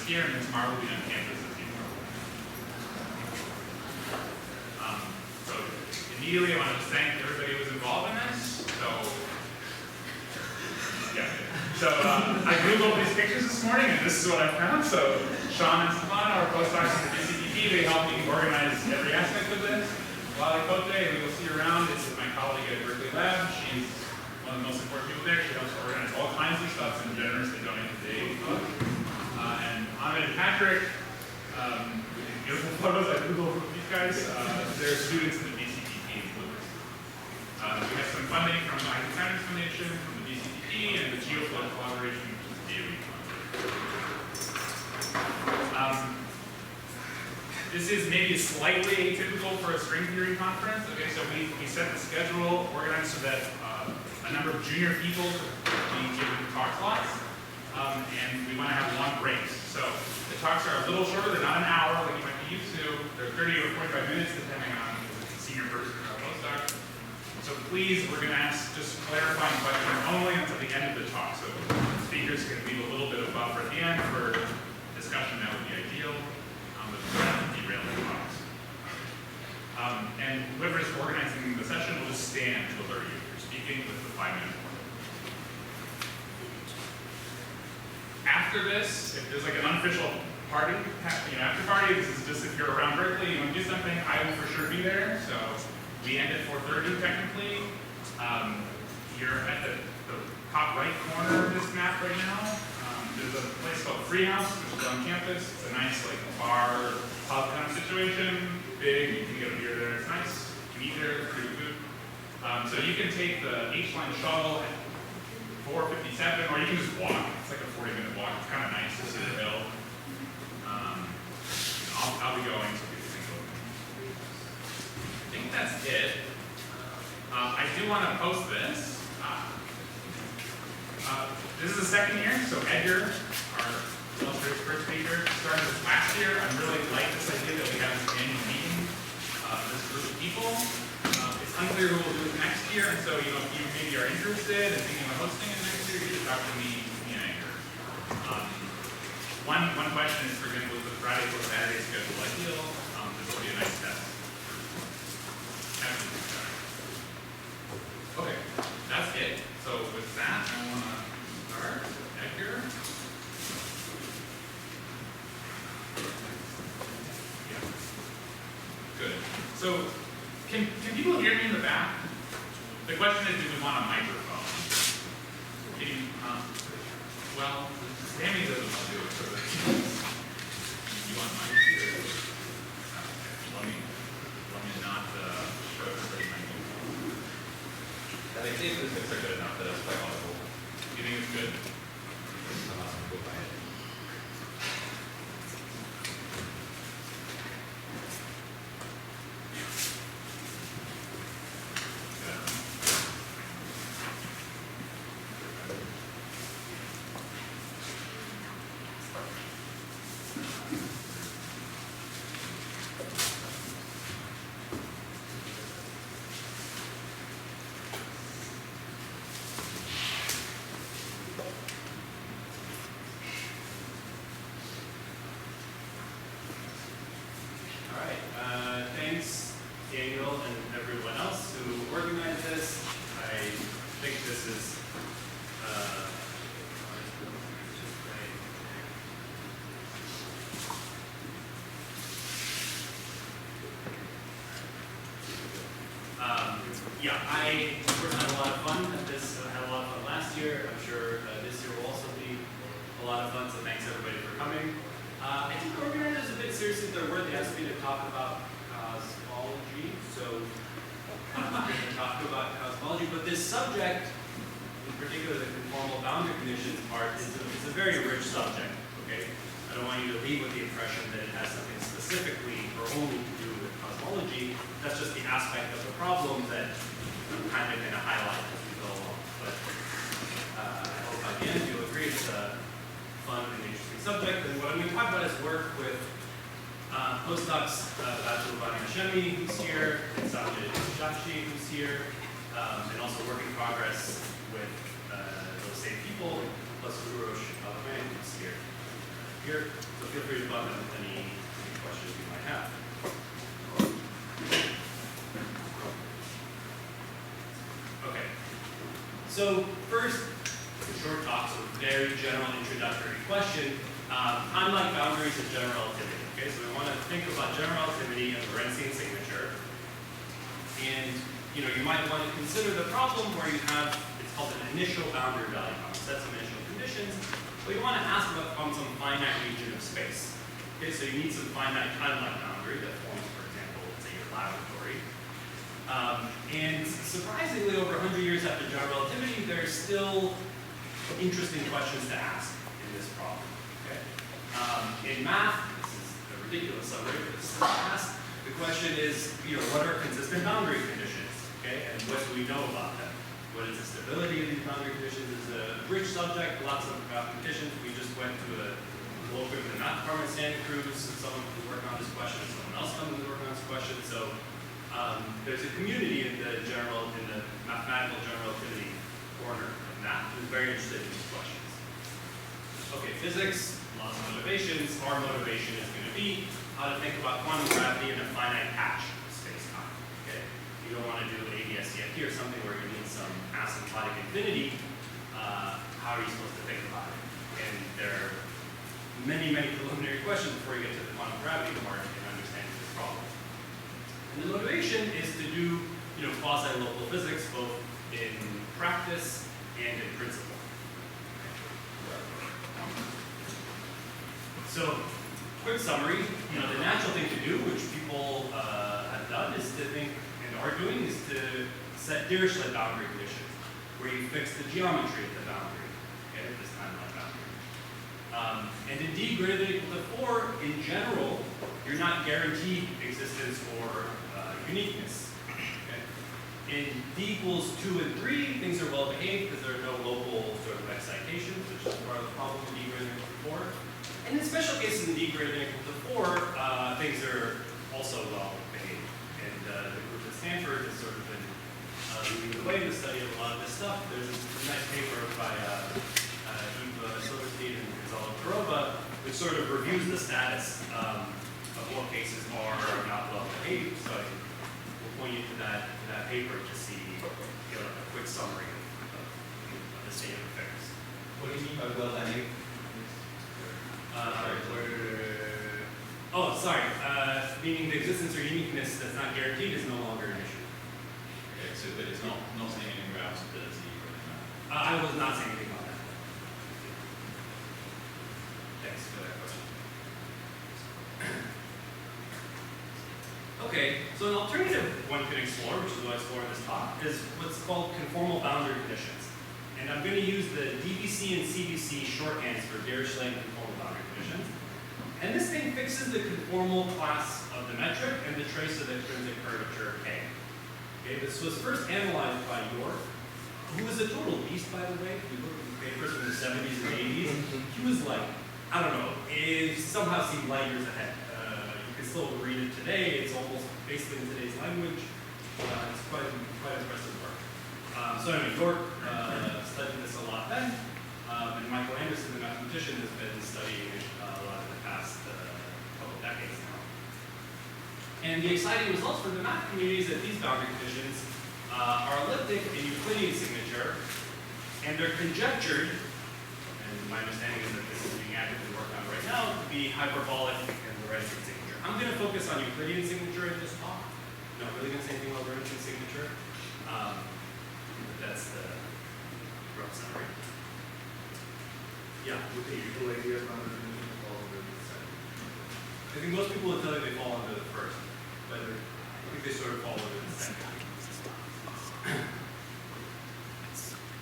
here, and then tomorrow we'll be on campus as usual. So immediately I want to thank everybody who was involved in this. I Googled these pictures this morning, and this is what I found. So Sean and Stefan, our postdocs at the BCTP, they helped me organize every aspect of this. Lali Cote, who you'll see around, is my colleague at Berkeley Lab. She's one of the most important people there. She helps organize all kinds of stuff and generously donate the day book. And Ahmed and Patrick, beautiful photos I Googled with these guys. They're students in the BCTP in Bloomers. We have some funding from the Isaac Sanders Foundation, from the BCTP, and the GeoFlow collaboration, which is the DOE fund. This is maybe slightly atypical for a string theory conference. Okay, so we set the schedule organized so that a number of junior people could be given talk slots, and we want to have long breaks. So the talks are a little shorter; they're not an hour like you might be used to. They're 30 or 45 minutes, depending on if it's a senior person or a postdoc. So please, we're going to ask just clarifying questions only until the end of the talk. So speakers can leave a little bit of buffer at the end for discussion. That would be ideal. But we're not derailing the talks. And whoever is organizing the session will just stand to alert you if you're speaking with the 5-minute warning. After this, if there's like an unofficial party, after party, this is just if you're around Berkeley, you want to do something, I will for sure be there. So we end at 4:30 technically. You're at the top right corner of this map right now. There's a place called Freehouse, which is on campus. It's a nice like bar, pub kind of situation. Big, you can get a beer there. It's nice. You can eat there, it's pretty good. So you can take the H-line shuttle at 4:57, or you can just walk. It's like a 40-minute walk. It's kind of nice to see the hill. I'll be going so people can go. I think that's it. I do want to post this. This is the second year, so Edgar, our illustrated first speaker, started this last year. I really like this idea that we have this annual meeting, this group of people. It's unclear who will do it next year, and so if you maybe are interested in thinking about hosting it next year, you should talk to me and Edgar. One question is, for example, the Friday or Saturday schedule ideal? This will be a nice test. Okay, that's it. So with that, I want to start. Edgar. Yeah. Good. So can people hear me in the back? The question is, do we want a microphone? Can you, well, Sammy doesn't want to do it, so you want a mic here? Okay. Let me not show everybody my microphone. I think the pictures are good enough that it's quite audible. You think it's good? I'm not going to go by it. Thanks, Daniel and everyone else who organized this. I think this is I personally had a lot of fun at this. I had a lot of fun last year. I'm sure this year will also be a lot of fun, so thanks everybody for coming. I took the organizers a bit seriously. Their word, they asked me to talk about cosmology, so I'm going to talk about cosmology, but this subject, in particular the conformal boundary conditions part, is a very rich subject, okay? I don't want you to leave with the impression that it has something specifically or only to do with cosmology. That's just the aspect of the problem that I'm kind of going to highlight as we go along. But I hope by the end you'll agree it's a fun and interesting subject. And what I'm going to talk about is work with postdocs, Bachelor Bani Hashemi, who's here, and Edgar Shaghoulian, who's here, and also work in progress with those same people, plus Urosh Alaman, who's here. here, so feel free to button up any questions you might have. Okay, so first, a short talk, so very general introductory question. Timeline boundaries and general relativity. Okay, so we want to think about general relativity and Lorentzian signature. And you might want to consider the problem where you have, it's called an initial boundary value, set some initial conditions, but you want to ask about from some finite region of space. Okay, so you need some finite timeline boundary that forms, for example, let's say your laboratory. And surprisingly, over 100 years after general relativity, there's still interesting questions to ask in this problem. Okay? In math, this is a ridiculous summary, but this is fast. The question is, what are consistent boundary conditions? Okay, and what do we know about them? What is the stability of these boundary conditions? It's a rich subject, lots of competitions. We just went to a colloquium in the math department, Santa Cruz, and someone was working on this question, and someone else was working on this question. So there's a community in the mathematical general relativity corner of math who's very interested in these questions. Okay, physics, lots of motivations. Our motivation is going to be how to think about quantum gravity in a finite patch of space-time. Okay, you don't want to do ADS-CFT or something where you need some asymptotic infinity. How are you supposed to think about it? And there are many, many preliminary questions before you get to the quantum gravity part in understanding this problem. And the motivation is to do, quasi-local physics, both in practice and in principle. So, quick summary, the natural thing to do, which people have done, is to think, and are doing, is to set Dirichlet boundary conditions, where you fix the geometry of the boundary, okay, this timeline boundary. And in d greater than or equal to 4, in general, you're not guaranteed existence or uniqueness. Okay? In d equals 2 and 3, things are well behaved because there are no local sort of excitations, which is part of the problem in d greater than or equal to 4. And in special cases in d greater than or equal to 4, things are also well behaved. And the group at Stanford has sort of been leading the way in the study of a lot of this stuff. There's a nice paper by Eva Silverstein and Gonzalo Caroba, which sort of reviews the status of what cases are not well behaved. So I will point you to that paper to see a quick summary of the state of affairs. What do you mean by well behaved? Meaning the existence or uniqueness that's not guaranteed is no longer an issue. Okay, so but it's not saying anything about stability or anything like that. I was not saying anything about that. Thanks for that question. Okay, so an alternative one can explore, which is what I explore in this talk, is what's called conformal boundary conditions. And I'm going to use the DBC and CBC shorthands for Dirichlet and conformal boundary conditions. And this thing fixes the conformal class of the metric and the trace of the intrinsic curvature K. Okay, this was first analyzed by York, who was a total beast, by the way. If you look at the papers from the 70s and 80s, he was like, I don't know, it somehow seemed light years ahead. You can still read it today. It's almost basically in today's language. It's quite impressive work. So anyway, York studied this a lot then, and Michael Anderson, the mathematician, has been studying it a lot in the past couple decades now. And the exciting results for the math community is that these boundary conditions are elliptic in Euclidean signature, and they're conjectured, and my understanding is that this is being actively worked on right now, to be hyperbolic in Lorentzian signature. I'm going to focus on Euclidean signature in this talk. I'm not really going to say anything about Lorentzian signature. That's the rough summary. Yeah. With the usual idea of boundary conditions fall under the second. I think most people will tell you they fall under the first, but I think they sort of fall under the second.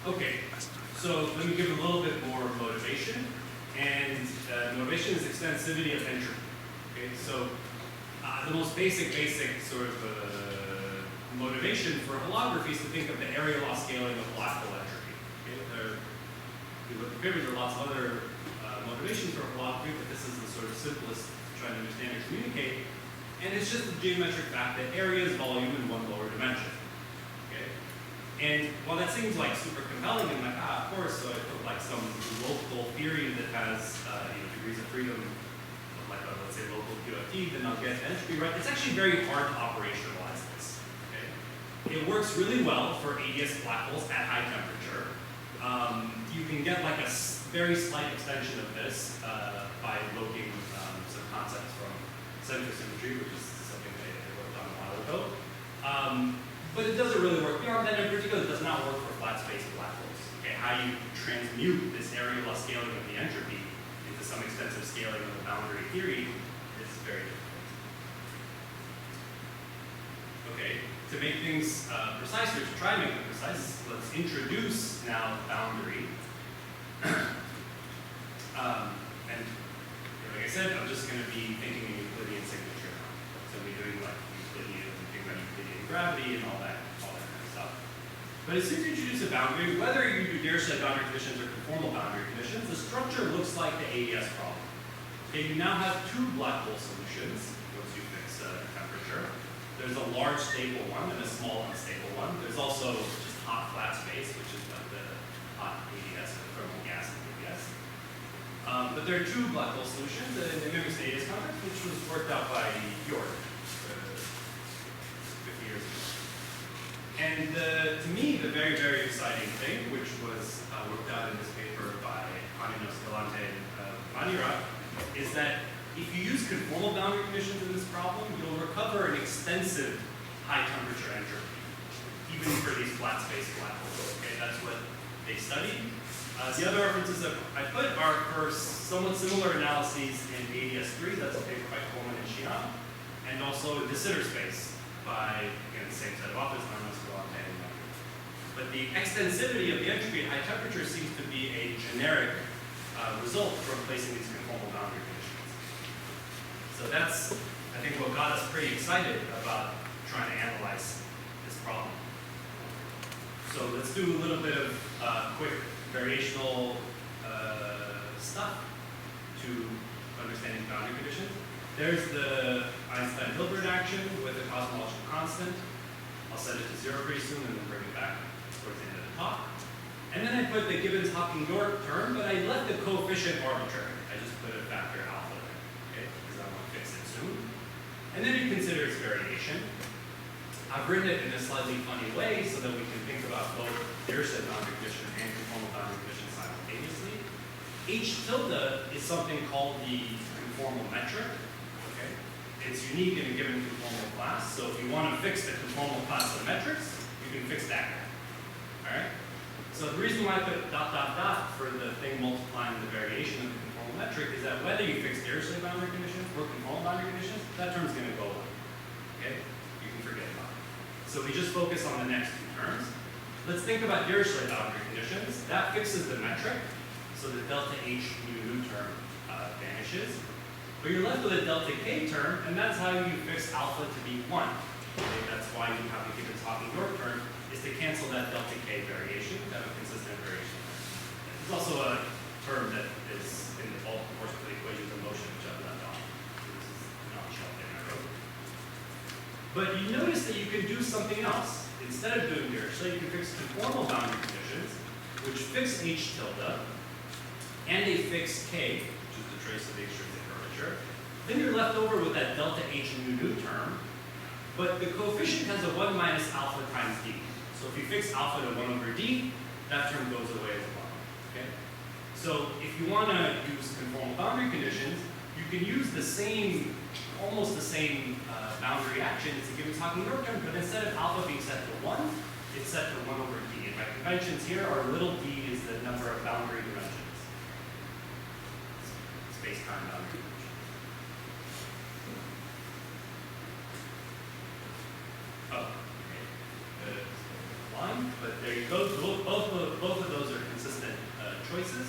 Okay, so let me give a little bit more motivation, and motivation is extensivity of entropy. Okay, so the most basic sort of motivation for holography is to think of the area law scaling of black hole entropy. Okay, if you look at papers, there are lots of other motivations for holography, but this is the sort of simplest to try to understand or communicate. And it's just the geometric fact that area is volume in one lower dimension. Okay? And while that seems like super compelling, I'm like, of course, so I put like some local theory that has degrees of freedom, like a, let's say, local QFT, then I'll get entropy right. It's actually very hard to operationalize this. Okay? It works really well for ADS black holes at high temperature. You can get like a very slight extension of this by invoking some concepts from centrosymmetry, which is something they worked on a while ago. But it doesn't really work beyond that. In particular, it does not work for flat space black holes. Okay, how you transmute this area while scaling of the entropy into some extensive scaling of the boundary theory is very difficult. Okay, to make things precise, or to try to make them precise, let's introduce now boundary. And like I said, I'm just going to be thinking in Euclidean signature. So we're doing like Euclidean, thinking about Euclidean gravity and all that kind of stuff. But as soon as you introduce a boundary, whether you do Dirichlet boundary conditions or conformal boundary conditions, the structure looks like the AES problem. Okay, you now have two black hole solutions once you fix temperature. There's a large stable one and a small unstable one. There's also just hot flat space, which is like the hot ADS, the thermal gas in ADS. But there are two black hole solutions, and it mimics the ADS concept, which was worked out by York 50 years ago. And to me, the very, very exciting thing, which was worked out in this paper by Anino Escalante and Vanira, is that if you use conformal boundary conditions in this problem, you'll recover an extensive high temperature entropy, even for these flat space black holes. Okay, that's what they studied. The other references that I put are for somewhat similar analyses in ADS3, that's a paper by Coleman and Xian, and also in de Sitter space by, again, the same set of authors, Anino Escalante and Vanira. But the extensivity of the entropy at high temperature seems to be a generic result from placing these conformal boundary conditions. So that's, I think, what got us pretty excited about trying to analyze this problem. So let's do a little bit of quick variational stuff to understanding boundary conditions. There's the Einstein-Hilbert action with a cosmological constant. I'll set it to 0 pretty soon and then bring it back towards the end of the talk. And then I put the Gibbons-Hawking-York term, but I left the coefficient arbitrary. I just put a factor alpha there, okay, because I want to fix it soon. And then you consider its variation. I've written it in a slightly funny way so that we can think about both Dirichlet boundary condition and conformal boundary condition simultaneously. H tilde is something called the conformal metric. Okay, it's unique in a given conformal class. So if you want to fix the conformal class of metrics, you can fix that guy. All right. So the reason why I put dot dot dot for the thing multiplying the variation of the conformal metric is that whether you fix Dirichlet boundary conditions or conformal boundary conditions, that term's going to go away. Okay, you can forget about it. So we just focus on the next two terms. Let's think about Dirichlet boundary conditions. That fixes the metric, so the delta H mu nu term vanishes. But you're left with a delta K term, and that's how you fix alpha to be 1. Okay, that's why you have the Gibbons-Hawking-York term, is to cancel that delta K variation, to have a consistent variation. There's also a term that is in the bulk proportion to the equations of motion, which I've left off. This is not a thing I wrote. But you notice that you can do something else. Instead of doing Dirichlet, you can fix conformal boundary conditions, which fix H tilde, and they fix K, which is the trace of the extrinsic curvature. Then you're left over with that delta H mu nu term, but the coefficient has a 1 minus alpha times d. So if you fix alpha to 1 over d, that term goes away as well. Okay? So if you want to use conformal boundary conditions, you can use the same, almost the same boundary action as the Gibbons-Hawking-York term, but instead of alpha being set to 1, it's set to 1 over d. And my conventions here are little d is the number of boundary dimensions. Space-time boundary dimensions. Oh, okay. Line, but there you go. Both of those are consistent choices.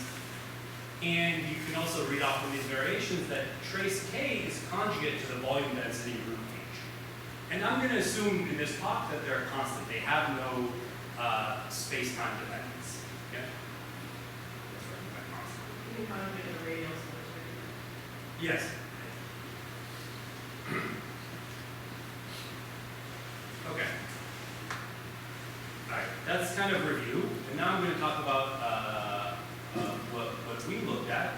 And you can also read off from these variations that trace K is conjugate to the volume density root H. And I'm going to assume in this talk that they're constant. They have no space-time dependence. Okay? That's right, by constant. You can conjugate the radial symmetry. Yes. Okay. All right, that's kind of review. And now I'm going to talk about what we looked at.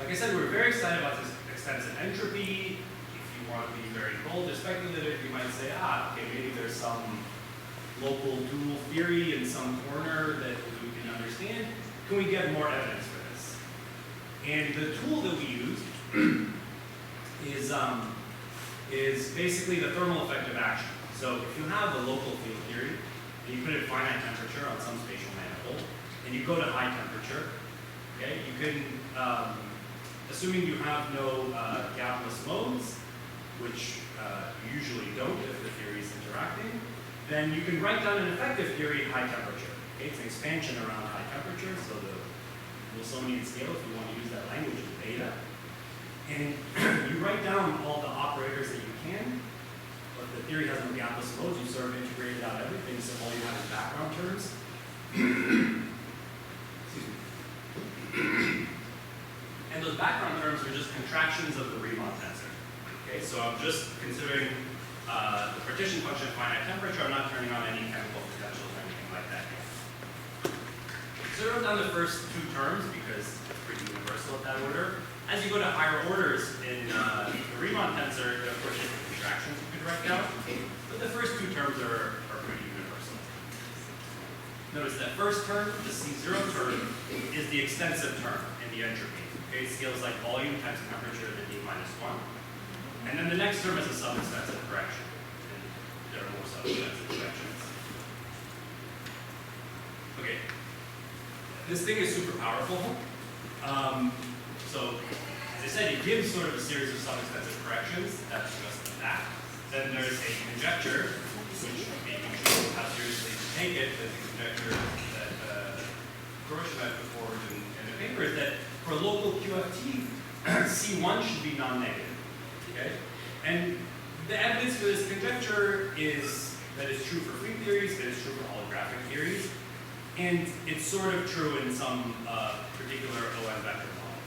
Like I said, we're very excited about this extensive entropy. If you want to be very bold or speculative, you might say, okay, maybe there's some local dual theory in some corner that we can understand. Can we get more evidence for this? And the tool that we use is basically the thermal effect of action. So if you have a local field theory, and you put a finite temperature on some spatial manifold, and you go to high temperature, okay, you can, assuming you have no gapless modes, which you usually don't if the theory is interacting, then you can write down an effective theory at high temperature. Okay, it's an expansion around high temperature, so the Wilsonian scale, if you want to use that language, is beta. And you write down all the operators that you can, but the theory has no gapless modes, you sort of integrated out everything, so all you have is background terms. Excuse me. And those background terms are just contractions of the Riemann tensor. Okay, so I'm just considering the partition function at finite temperature. I'm not turning on any chemical potentials or anything like that yet. So I wrote down the first two terms because it's pretty universal at that order. As you go to higher orders in the Riemann tensor, of course, you have contractions you can write down, but the first two terms are pretty universal. Notice that first term, the C0 term, is the extensive term in the entropy. Okay, scales like volume times temperature to the d minus 1. And then the next term is a sub-extensive correction. And there are more sub-extensive corrections. Okay. This thing is super powerful. So, as I said, it gives sort of a series of sub-extensive corrections. That's just that. Then there's a conjecture, which maybe you should how seriously to take it, but the conjecture that Groshman put forward in the paper is that for local QFT, C1 should be non-negative. Okay? And the evidence for this conjecture is that it's true for free theories, that it's true for holographic theories, and it's sort of true in some particular OM vector model.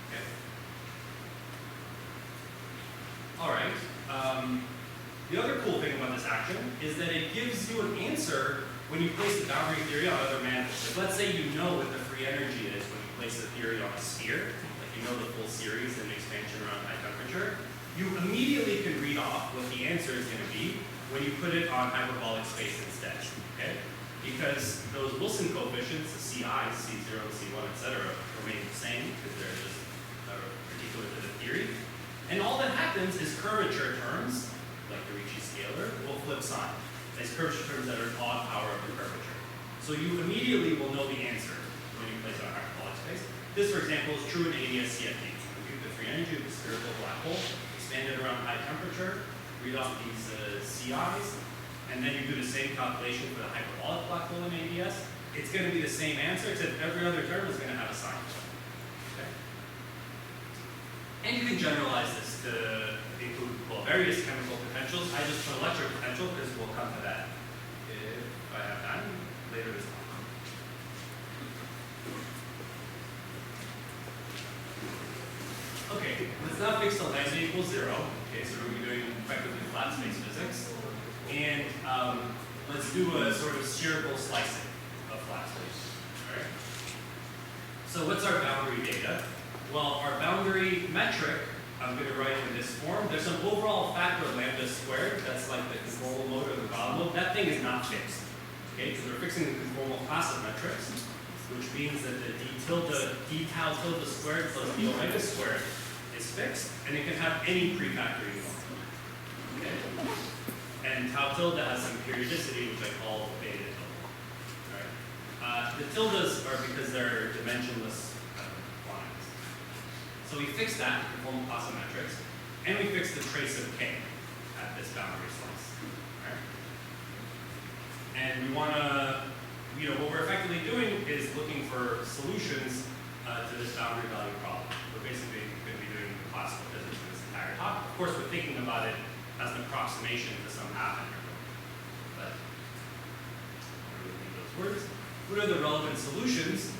Okay? All right. The other cool thing about this action is that it gives you an answer when you place the boundary theory on other manifolds. Like let's say you know what the free energy is when you place the theory on a sphere, like you know the full series and the expansion around high temperature, you immediately can read off what the answer is going to be when you put it on hyperbolic space instead. Okay? Because those Wilson coefficients, the CI, C0, C1, etc., remain the same because they're just particular to the theory. And all that happens is curvature terms, like the Ricci scalar, will flip sign. These curvature terms that are odd power of the curvature. So you immediately will know the answer when you place it on hyperbolic space. This, for example, is true in ADS CFD. Compute the free energy of the spherical black hole, expand it around high temperature, read off these CIs, and then you do the same calculation for the hyperbolic black hole in ADS. It's going to be the same answer, except every other term is going to have a sign. Okay? And you can generalize this to include, well, various chemical potentials. I just put electric potential because we'll come to that if I have time later this month. Okay, let's now fix the lambda equals 0. Okay, so we're going to be doing effectively flat space physics. And let's do a sort of spherical slicing of flat space. All right. So what's our boundary data? Well, our boundary metric, I'm going to write in this form. There's some overall factor of lambda squared. That's like the conformal mode or the God mode. That thing is not fixed. Okay, because we're fixing the conformal class of metrics, which means that the d tau tilde squared plus d omega squared is fixed, and it can have any prefactor you want. Okay? And tau tilde has some periodicity, which I call beta tilde. Right? The tildes are because they're dimensionless lines. So we fix that, conformal class of metrics, and we fix the trace of k at this boundary slice. Right? And we want to, what we're effectively doing is looking for solutions to this boundary value problem. We're basically going to be doing classical physics for this entire talk. Of course, we're thinking about it as an approximation to some half integral. But I'm going to repeat those words. What are the relevant solutions?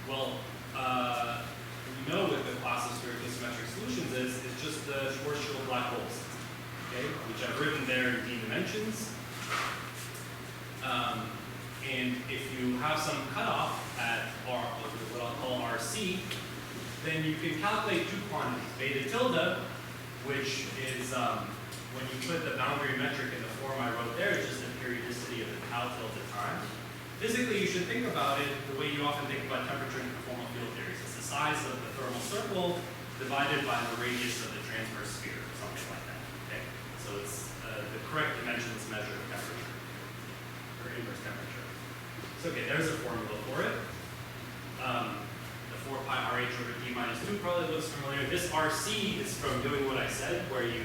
Well, we know what the class of spherically symmetric solutions is just the Schwarzschild black holes, okay, which I've written there in d dimensions. And if you have some cutoff at what I'll call RC, then you can calculate two quantities. Beta tilde, which is when you put the boundary metric in the form I wrote there, it's just the periodicity of the tau tilde time. Physically, you should think about it the way you often think about temperature in conformal field theories. It's the size of the thermal circle divided by the radius of the transverse sphere, or something like that. Okay? So it's the correct dimensions measure of temperature, or inverse temperature. So okay, there's a formula for it. The 4 pi RH over d minus 2 probably looks familiar. This RC is from doing what I said, where you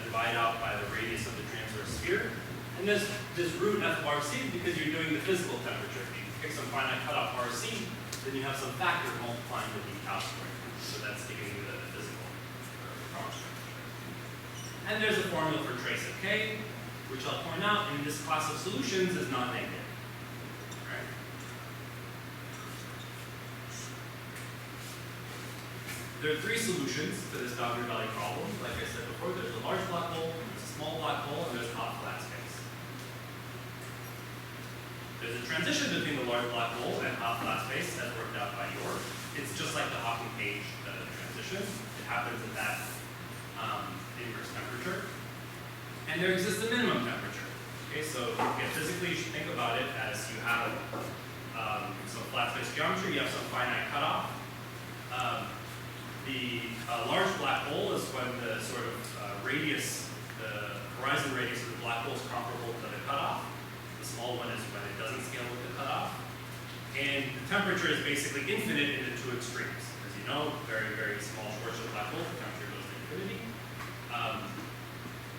divide out by the radius of the transverse sphere. And this root f of RC because you're doing the physical temperature. If you pick some finite cutoff RC, then you have some factor multiplying with the tau squared. So that's giving you the physical Frost temperature. And there's a formula for trace of K, which I'll point out in this class of solutions is not negative. Right? There are three solutions to this boundary value problem. Like I said before, there's a large black hole, there's a small black hole, and there's a hot flat space. There's a transition between the large black hole and hot flat space as worked out by York. It's just like the Hawking page transition. It happens at that inverse temperature. And there exists a minimum temperature. Okay, so physically you should think about it as you have some flat space geometry, you have some finite cutoff. The large black hole is when the sort of radius, the horizon radius of the black hole is comparable to the cutoff. The small one is when it doesn't scale with the cutoff. And the temperature is basically infinite in the two extremes. As you know, very, very small Schwarzschild black holes, the temperature goes to infinity.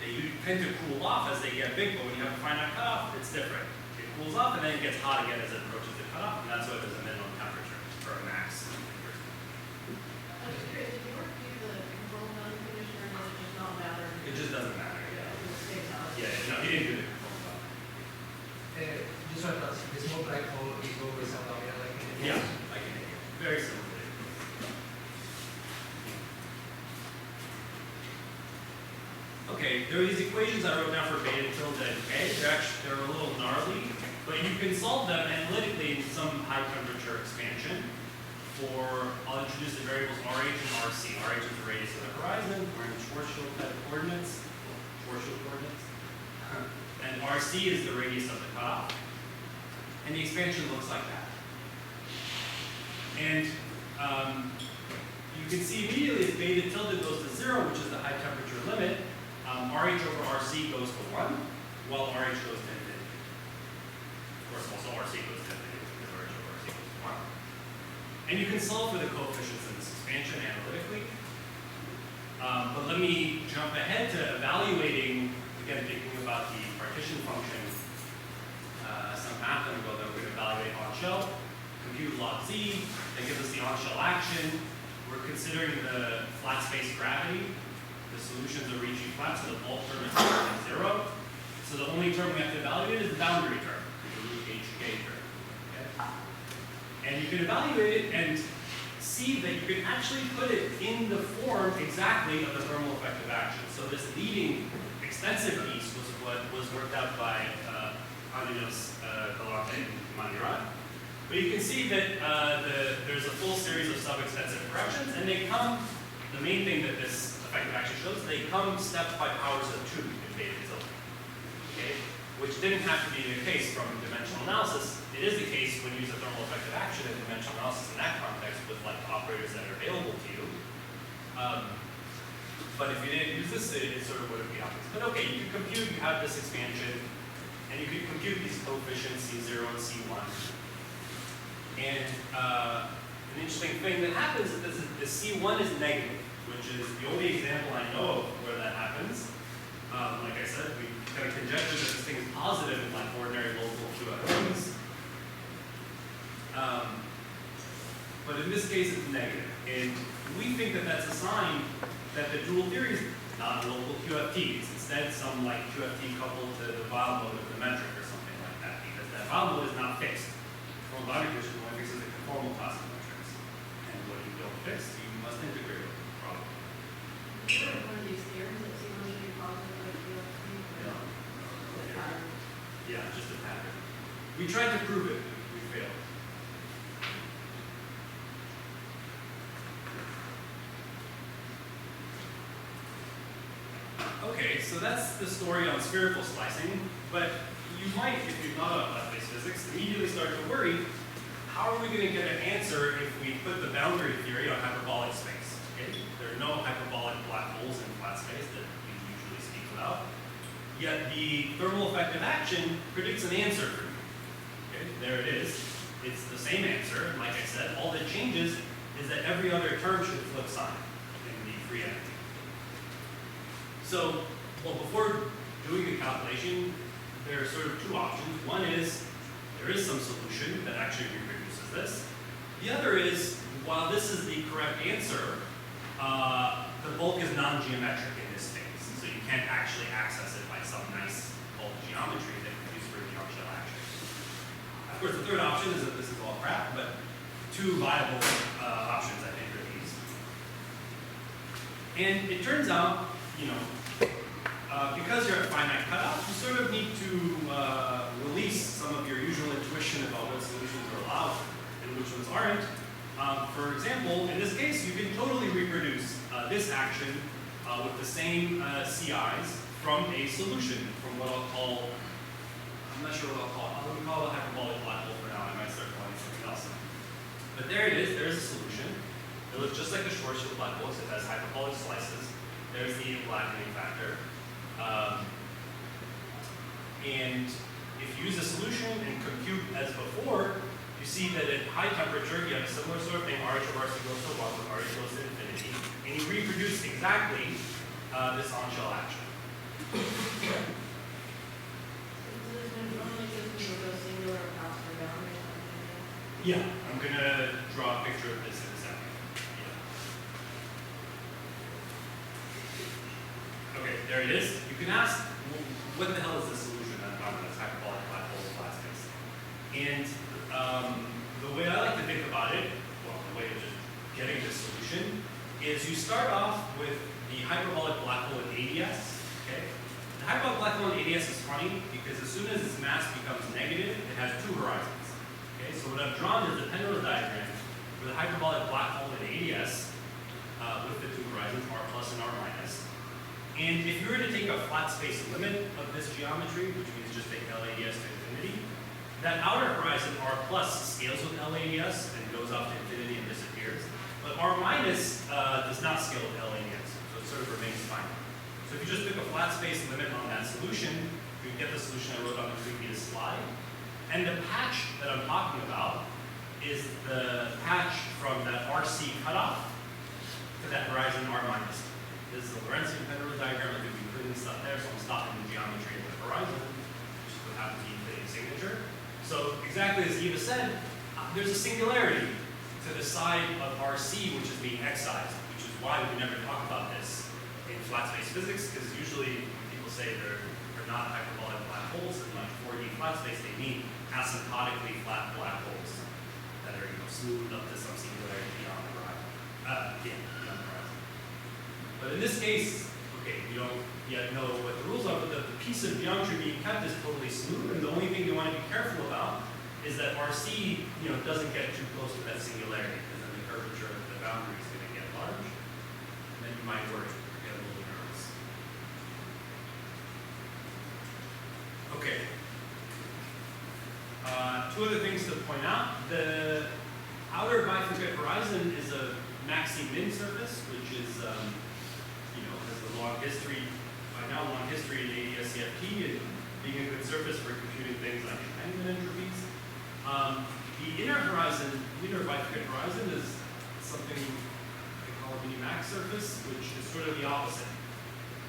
They tend to cool off as they get big, but when you have a finite cutoff, it's different. It cools off and then it gets hot again as it approaches the cutoff, and that's why there's a minimum temperature, or a max. I'm just curious, did you work through the control boundary condition, or does it just not matter? It just doesn't matter, yeah. It stays out? Yeah, no, he didn't do the control boundary. Just want to ask, the small black hole is always abdominal, like in the Yeah, I can make it. Very simply. Okay, there are these equations I wrote down for beta tilde and K. They're a little gnarly, but you can solve them analytically in some high temperature expansion. I'll introduce the variables RH and RC. RH is the radius of the horizon. We're in Schwarzschild type coordinates. Schwarzschild coordinates. And RC is the radius of the cutoff. And the expansion looks like that. And you can see immediately as beta tilde goes to 0, which is the high temperature limit, RH over RC goes to 1, while RH goes to infinity. Of course, also RC goes to infinity because RH over RC goes to 1. And you can solve for the coefficients in this expansion analytically. But let me jump ahead to evaluating, again, thinking about the partition function. Some math that we're going to evaluate on shell, compute log z, that gives us the on shell action. We're considering the flat space gravity. The solutions are reaching flat, so the bulk term is 0. So the only term we have to evaluate is the boundary term, the root hk term. Okay? And you can evaluate it and see that you can actually put it in the form exactly of the thermal effective action. So this leading extensive piece was what was worked out by Adios, Galante, and Manirat. But you can see that there's a full series of sub-extensive corrections, and they come, the main thing that this effective action shows, they come stepped by powers of 2 in beta tilde. Okay? Which didn't have to be the case from dimensional analysis. It is the case when you use a thermal effective action in dimensional analysis in that context with like operators that are available to you. But if you didn't use this, it sort of wouldn't be obvious. But okay, you can compute, you have this expansion, and you can compute these coefficients, C0 and C1. And an interesting thing that happens is that the C1 is negative, which is the only example I know of where that happens. Like I said, we kind of conjecture that this thing is positive in like ordinary local QFTs. But in this case, it's negative. And we think that that's a sign that the dual theory is not a local QFT. It's instead some like QFT coupled to the Weil mode of the metric or something like that, because that Weil mode is not fixed. Conformal boundary condition only fixes the conformal class of metrics. And what you don't fix, you must integrate with the problem. Is there one of these theorems that seems to be positive like QFT? Yeah, just a pattern. We tried to prove it, we failed. Okay, so that's the story on spherical slicing, but you might, if you've not done flat-based physics, immediately start to worry, how are we going to get an answer if we put the boundary theory on hyperbolic space? Okay? There are no hyperbolic black holes in flat space that we usually speak about. Yet the thermal effective action predicts an answer for you. Okay? There it is. It's the same answer, and like I said, all that changes is that every other term should flip sign in the free energy. So, well, before doing the calculation, there are sort of two options. One is there is some solution that actually reproduces this. The other is, while this is the correct answer, the bulk is non-geometric in this space, so you can't actually access it by some nice bulk geometry that you use for the Young-Shell action. Of course, the third option is that this is all crap, but two viable options, I think, are these. And it turns out, you know, because you're at finite cutoff, you sort of need to release some of your usual intuition about what solutions are allowed and which ones aren't. For example, in this case, you can totally reproduce this action with the same CIs from a solution, from what I'll call, I'm not sure what I'll call it. I'm going to call it a hyperbolic black hole for now. I might start calling it something else. But there it is. There's a solution. It looks just like a Schwarzschild black hole, except it has hyperbolic slices. There's the blackening factor. And if you use a solution and compute as before, you see that at high temperature you have a similar sort of thing, RH of RC goes to 1 with RH goes to infinity, and you reproduce exactly this on-shell action. So there's no only just a singular path for boundary. Yeah, I'm going to draw a picture of this in a second. Yeah. Okay, there it is. You can ask, well, what the hell is the solution that I'm talking about? It's hyperbolic black hole flat space. And the way I like to think about it, well, the way of just getting this solution, is you start off with the hyperbolic black hole in ADS. Okay? The hyperbolic black hole in ADS is funny because as soon as its mass becomes negative, it has two horizons. Okay? So what I've drawn is the pendulum diagram for the hyperbolic black hole in ADS with the two horizons, R plus and R minus. And if you were to take a flat space limit of this geometry, which means just take LADS to infinity, that outer horizon R plus scales with LADS and goes off to infinity and disappears. But R minus does not scale with LADS, so it sort of remains finite. So if you just pick a flat space limit on that solution, you get the solution I wrote on the previous slide. And the patch that I'm talking about is the patch from that RC cutoff to that horizon R minus. This is the Lorentzian pendulum diagram. I think we put in stuff there, so I'm stopping the geometry at the horizon, which would have to be the signature. So exactly as Eva said, there's a singularity to the side of RC, which is being excised, which is why we never talk about this in flat space physics, because usually when people say they're not hyperbolic black holes in like 4D flat space, they mean asymptotically flat black holes that are, you know, smoothed up to some singularity beyond the horizon. Beyond the horizon. But in this case, okay, we don't yet know what the rules are, but the piece of geometry being kept is totally smooth, and the only thing you want to be careful about is that RC, you know, doesn't get too close to that singularity, because then the curvature of the boundary is going to get large, and then you might worry, get a little nervous. Okay. Two other things to point out. The outer bifurcate horizon is a maxi-min surface, which is, you know, has a long history, by now long history in ADS-CFT and being a good surface for computing things like entanglement entropies. The inner horizon, the inner bifurcate horizon is something they call a mini-max surface, which is sort of the opposite,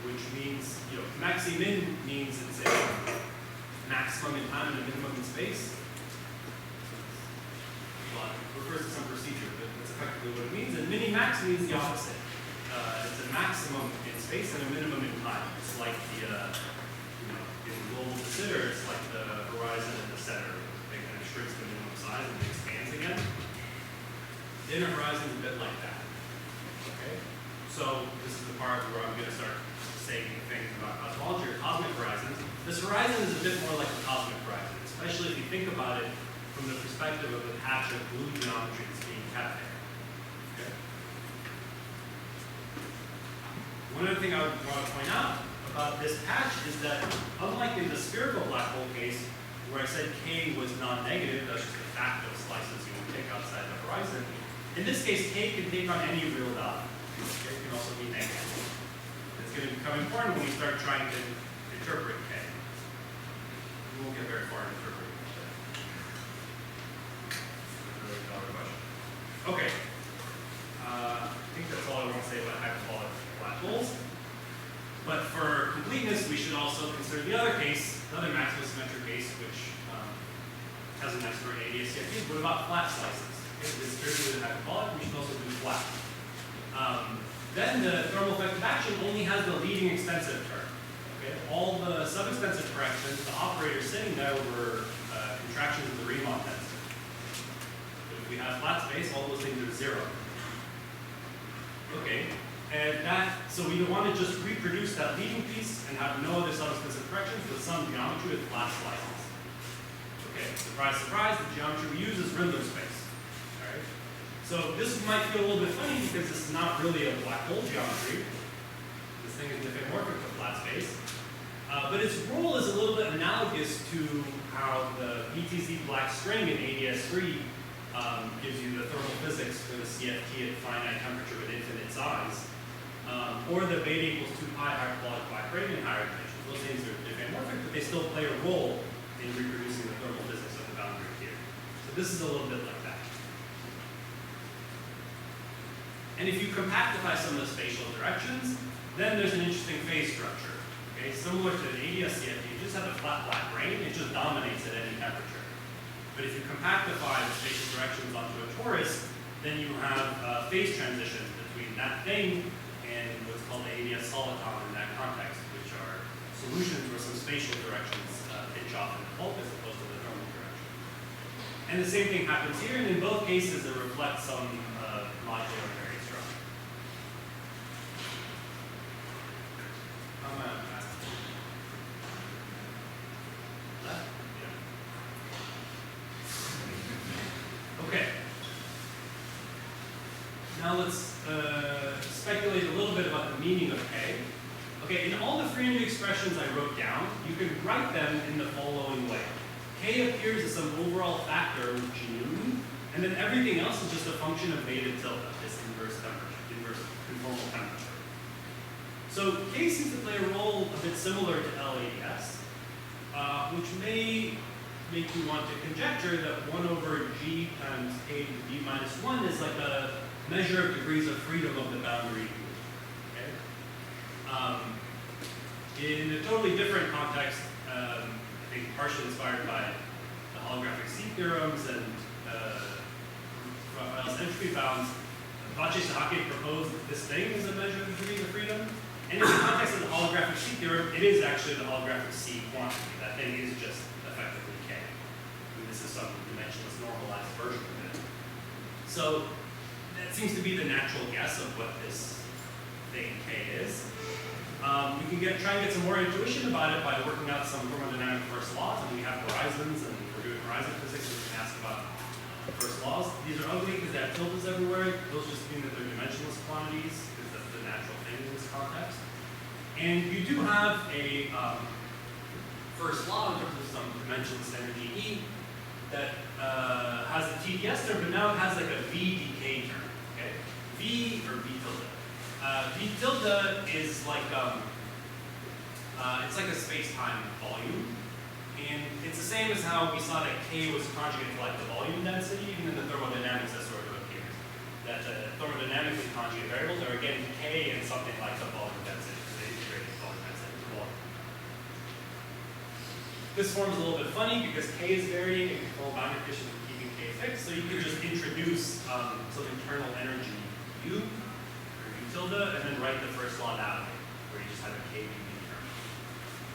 which means, you know, maxi-min means it's a maximum in time and a minimum in space. Well, it refers to some procedure, but that's effectively what it means. And mini-max means the opposite. It's a maximum in space and a minimum in time. It's like the, you know, in global de Sitter, it's like the horizon at the center. It kind of shrinks to minimum size and it expands again. The inner horizon is a bit like that. Okay? So this is the part where I'm going to start saying things about cosmology or cosmic horizons. This horizon is a bit more like a cosmic horizon, especially if you think about it from the perspective of the patch of blue geometry that's being kept there. Okay? One other thing I would want to point out about this patch is that unlike in the spherical black hole case, where I said K was non-negative, that's just the fact of slices you can take outside the horizon. In this case, K can take on any real value. K can also be negative. It's going to become important when we start trying to interpret K. We won't get very far in interpreting K. $1 million question. Okay. I think that's all I want to say about hyperbolic black holes. But for completeness, we should also consider the other case, another maximum symmetric case, which has an expert ADS-CFT. What about flat slices? If it's distributed hyperbolic, we should also do flat. Then the thermal effective action only has the leading extensive term. Okay? All the sub-extensive corrections, the operators sitting there were contractions of the Riemann tensor. But if we have flat space, all those things are zero. Okay. And so we want to just reproduce that leading piece and have no other sub-extensive corrections with some geometry with flat slices. Okay, surprise, surprise, the geometry we use is Rindler space. Alright? So this might feel a little bit funny because this is not really a black hole geometry. This thing is diffeomorphic to flat space. But its role is a little bit analogous to how the BTZ black string in ADS3 gives you the thermal physics for the CFT at finite temperature with infinite size. Or the beta equals 2 pi hyperbolic black gradient higher dimensions. Those things are diffeomorphic, but they still play a role in reproducing the thermal physics of the boundary here. So this is a little bit like that. And if you compactify some of the spatial directions, then there's an interesting phase structure. Okay, similar to the ADS-CFT, you just have a flat black grain, it just dominates at any temperature. But if you compactify the spatial directions onto a torus, then you have phase transitions between that thing and what's called the ADS soliton in that context, which are solutions where some spatial directions pinch off in the pulp as opposed to the thermal direction. And the same thing happens here, and in both cases it reflects some modular very strong. I'm out of time. Left? Yeah. Okay. Now let's speculate a little bit about the meaning of K. Okay, in all the free energy expressions I wrote down, you can write them in the following way. K appears as some overall factor of G Newton, and then everything else is just a function of beta tilde, this inverse temperature, inverse conformal temperature. So K seems to play a role a bit similar to LADS, which may make you want to conjecture that 1 over G times K to the D minus 1 is like a measure of degrees of freedom of the boundary. Okay? In a totally different context, I think partially inspired by the holographic C theorems and Raphael's entropy bounds, Vache-Sahake proposed that this thing is a measure of degrees of freedom. And in the context of the holographic C theorem, it is actually the holographic C quantity. That thing is just effectively K. And this is some dimensionless normalized version of it. So that seems to be the natural guess of what this thing K is. We can try and get some more intuition about it by working out some thermodynamic first laws. And we have horizons, and we're doing horizon physics, we can ask about first laws. These are ugly because they have tildes everywhere. Those just mean that they're dimensionless quantities, because that's the natural thing in this context. And you do have a first law in terms of some dimensionless energy E that has the TDS term, but now it has like a V decay term. Okay? V or V tilde. V tilde is like it's like a space-time volume, and it's the same as how we saw that K was conjugate to like the volume density. Even in the thermodynamics, that sort of appears. That thermodynamically conjugate variables are again K and something like the volume density. They integrate the volume density to volume. This form is a little bit funny because K is varying and control boundary conditions are keeping K fixed. So you can just introduce some internal energy U or U tilde and then write the first law that way, where you just have a KdV term.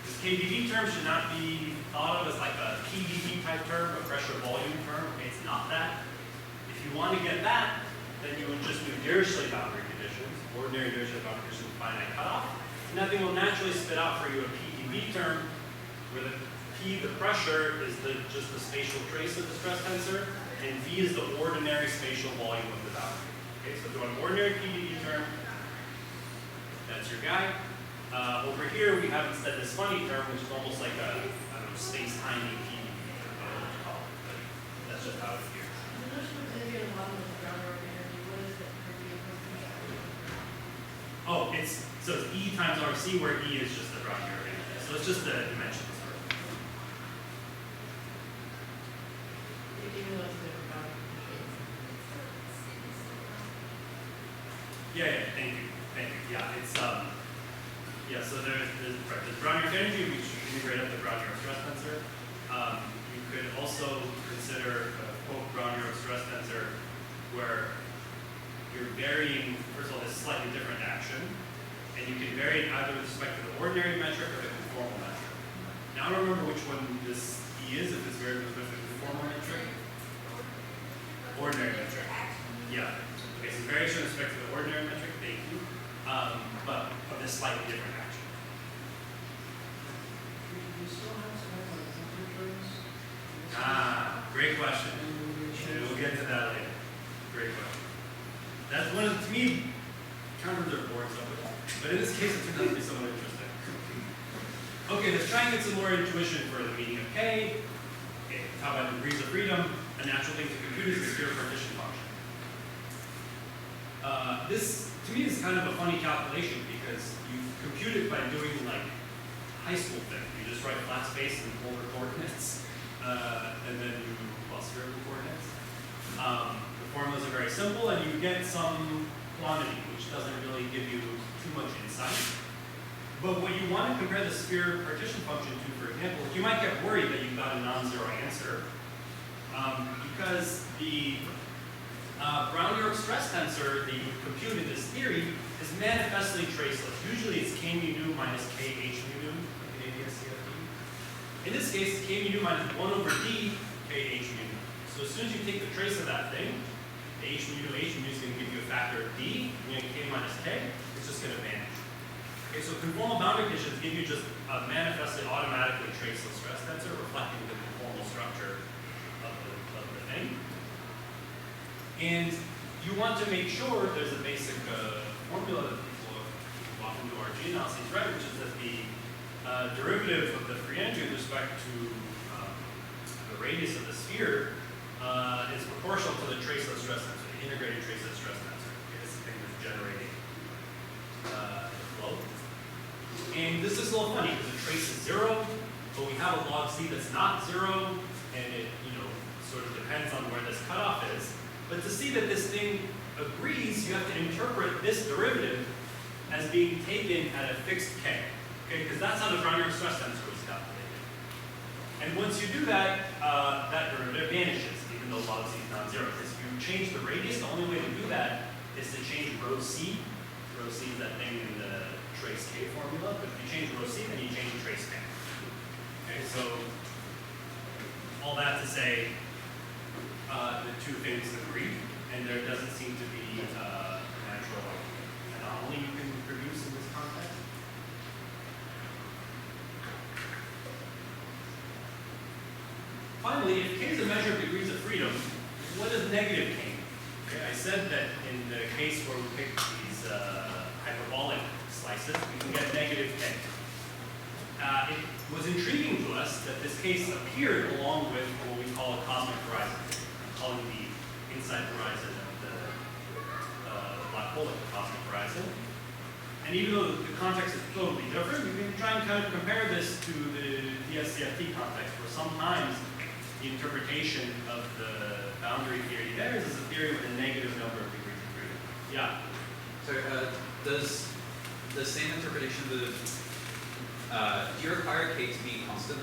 This KdV term should not be thought of as like a PdV type term, a pressure volume term. Okay, it's not that. If you want to get that, then you would just do Dirichlet boundary conditions, ordinary Dirichlet boundary conditions with finite cutoff. And that thing will naturally spit out for you a PdV term, where the P, the pressure, is just the spatial trace of the stress tensor, and V is the ordinary spatial volume of the boundary. Okay, so if you want an ordinary PdV term, that's your guy. Over here, we have instead this funny term, which is almost like a, I don't know, space-time AP, I don't know what to call it, but that's just how it appears. The notion of energy at the bottom of the groundwork energy, what is it for being Oh, so it's E times RC, where E is just the ground area. So it's just the dimensions. even though it's a different groundwork? Yeah, thank you. Yeah, it's yeah. So there's Brown-York energy, which you integrate up the Brown-York stress tensor. You could also consider a quote Brown-York stress tensor where you're varying, first of all, this slightly different action, and you can vary it either with respect to the ordinary metric or the conformal metric. Now I don't remember which one this E is, if it's varied with respect to the conformal metric. Ordinary metric. Yeah. Okay, so variation with respect to the ordinary metric, thank you. But of this slightly different action. We still have some like temperatures. Great question. And we'll get to that later. Great question. That's one of, to me, kind of their boards of it. But in this case, it turns out to be somewhat interesting. Okay, let's try and get some more intuition for the meaning of K. Okay, talk about degrees of freedom. A natural thing to compute is the sphere partition function. This, to me, is kind of a funny calculation because you compute it by doing like high school thing. You just write flat space and polar coordinates, and then you, well, spherical coordinates. The formulas are very simple, and you get some quantity, which doesn't really give you too much insight. But what you want to compare the sphere partition function to, for example, you might get worried that you got a non-zero answer, because the Brown-York stress tensor that you compute in this theory is manifestly traceless. Usually it's K mu nu minus K H mu nu, like in ADS-CFT. In this case, it's K mu nu minus 1 over D K H mu nu. So as soon as you take the trace of that thing, the H mu nu is going to give you a factor of D, and K minus K, it's just going to vanish. Okay, so conformal boundary conditions give you just a manifestly automatically traceless stress tensor reflecting the conformal structure of the thing. And you want to make sure there's a basic formula that people often do RG analyses, right? Which is that the derivative of the free energy with respect to the radius of the sphere is proportional to the traceless stress tensor, the integrated traceless stress tensor. Okay, this is the thing that's generating the flow. And this is a little funny because the trace is 0, but we have a log C that's not 0, and it sort of depends on where this cutoff is. But to see that this thing agrees, you have to interpret this derivative as being taken at a fixed K. Okay, because that's how the Brown-York stress tensor was calculated. And once you do that, that derivative vanishes, even though log C is non-zero. Because if you change the radius, the only way to do that is to change rho C. Rho C is that thing in the trace K formula. But if you change rho C, then you change trace K. Okay, so all that to say, the two things agree, and there doesn't seem to be a natural anomaly you can produce in this context. Finally, if K is a measure of degrees of freedom, what does negative K mean? Okay, I said that in the case where we pick these hyperbolic slices, we can get negative K. It was intriguing to us that this case appeared along with what we call a cosmic horizon. I'm calling the inside horizon of the black hole like the cosmic horizon. And even though the context is totally different, we can try and kind of compare this to the DSCFT context, where sometimes the interpretation of the boundary theory there is a theory with a negative number of degrees of freedom. Yeah? So does the same interpretation do you require K to be constant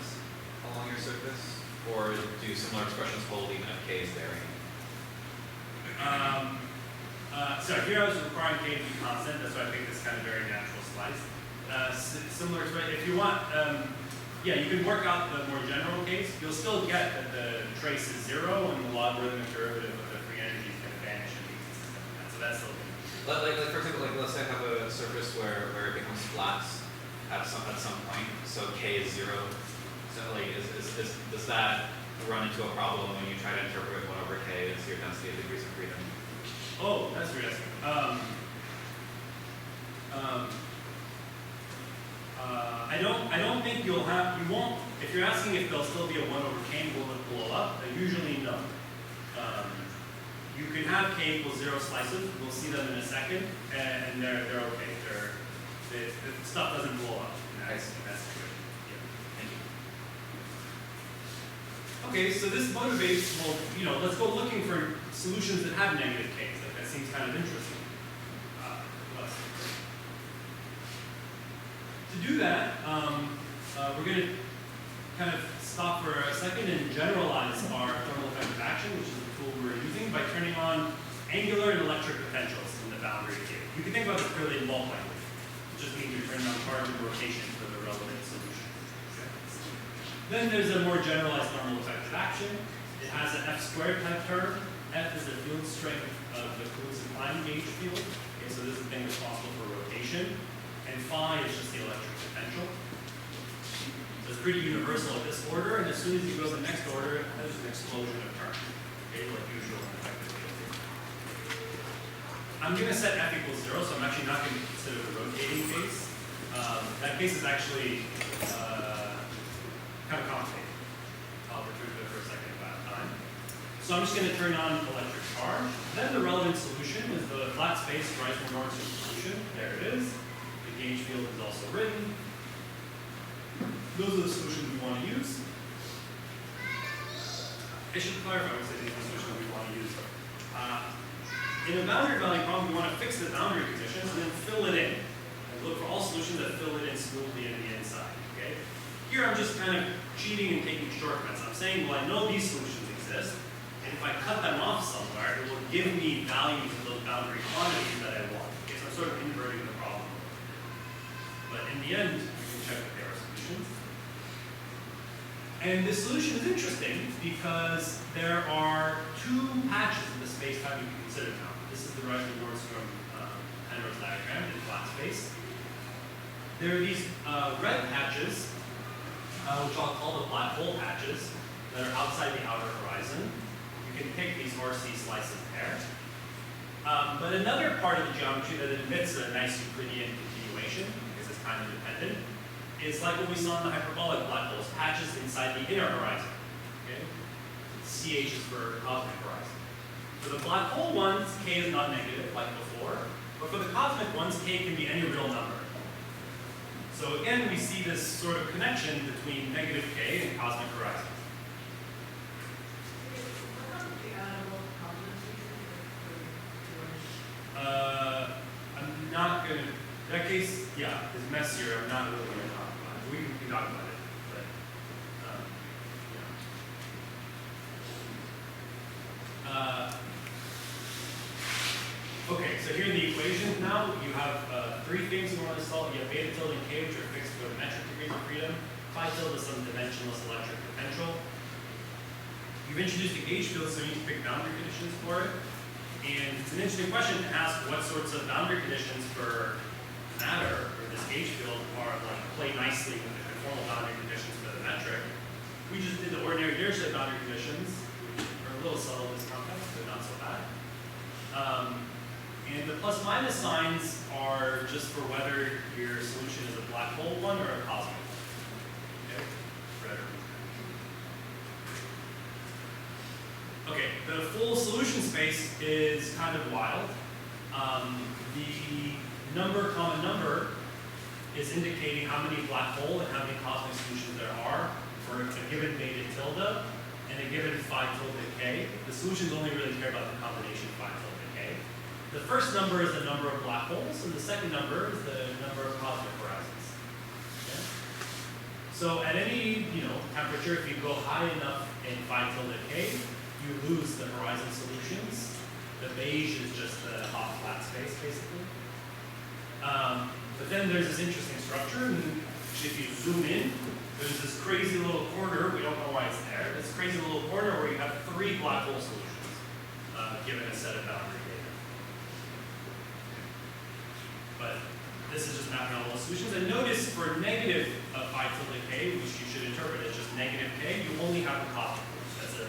along your surface? Or do similar expressions hold even if K is varying? So here I was requiring K to be constant, that's why I think this kind of very natural slice. Similar expression, if you want, yeah, you can work out the more general case. You'll still get that the trace is 0 and the logarithmic derivative of the free energy is going to vanish and be consistent with that. So that's still going to be. Like for example, let's say I have a surface where it becomes flat at some point, so K is 0. So does that run into a problem when you try to interpret 1 over K as your density of degrees of freedom? Oh, that's interesting. I don't think you won't, if you're asking if there'll still be a 1 over k, will it blow up? Usually no. You can have k equals 0 slices, we'll see them in a second, and they're okay. The stuff doesn't blow up. That's good. Yeah. Thank you. Okay, so this motivates, well, let's go looking for solutions that have negative k's. Like, that seems kind of interesting. To do that, we're going to kind of stop for a second and generalize our thermal effective action, which is the tool we're using, by turning on angular and electric potentials in the boundary case. You can think about this purely in bulk language. It just means you're turning on charge and rotation for the relevant solution. Then there's a more generalized thermal effective action. It has an F squared type term. F is the field strength of the fluid's inclined gauge field. Okay, so this is the thing responsible for rotation. And phi is just the electric potential. So it's pretty universal at this order, and as soon as you go to the next order, there's an explosion of term. Okay, like usual in effective field theory. I'm going to set F equals 0, so I'm actually not going to consider the rotating case. That case is actually kind of complicated. I'll return to it for a second about time. So I'm just going to turn on electric charge. Then the relevant solution is the flat space Reisner-Nordström solution. There it is. The gauge field is also written. Those are the solutions we want to use. I should clarify when I say these are the solutions we want to use. In a boundary value problem, we want to fix the boundary conditions and then fill it in. And look for all solutions that fill it in smoothly in the inside. Okay? Here I'm just kind of cheating and taking shortcuts. I'm saying, well, I know these solutions exist, and if I cut them off somewhere, it will give me values of those boundary quantities that I want. Okay, so I'm sort of inverting the problem. But in the end, we can check that there are solutions. And this solution is interesting because there are two patches in the space-time you can consider now. This is the Reisner-Nordström Penrose diagram in flat space. There are these red patches, which I'll call the black hole patches, that are outside the outer horizon. You can pick these RC slices there. But another part of the geometry that admits a nice Euclidean continuation, because it's time independent, is like what we saw in the hyperbolic black holes, patches inside the inner horizon. Okay? CH is for cosmic horizon. For the black hole ones, K is not negative like before, but for the cosmic ones, K can be any real number. So again, we see this sort of connection between negative K and cosmic horizon. I'm not going to, that case, yeah, is messier. I'm not really going to talk about it. We can talk about it, but, okay, so here in the equation now, you have three things you want to solve. You have beta tilde and K, which are fixed for metric degrees of freedom. Phi tilde is some dimensionless electric potential. You've introduced a gauge field, so you need to pick boundary conditions for it. And it's an interesting question to ask what sorts of boundary conditions for matter, or this gauge field, are like play nicely with the conformal boundary conditions for the metric. We just did the ordinary Dirichlet boundary conditions, which are a little subtle in this context, but not so bad. And the plus minus signs are just for whether your solution is a black hole one or a cosmic one. Okay? Red or blue. Okay, the full solution space is kind of wild. The number, common number, is indicating how many black hole and how many cosmic solutions there are for a given beta tilde and a given phi tilde k. The solutions only really care about the combination phi tilde k. The first number is the number of black holes, and the second number is the number of cosmic horizons. Okay? So at any temperature, if you go high enough in phi tilde k, you lose the horizon solutions. The beige is just the hot flat space, basically. But then there's this interesting structure, and if you zoom in, there's this crazy little corner, we don't know why it's there, this crazy little corner where you have three black hole solutions, given a set of boundary data. But this is just mapping all the solutions. And notice for negative phi tilde k, which you should interpret as just negative k, you only have the cosmic. That's the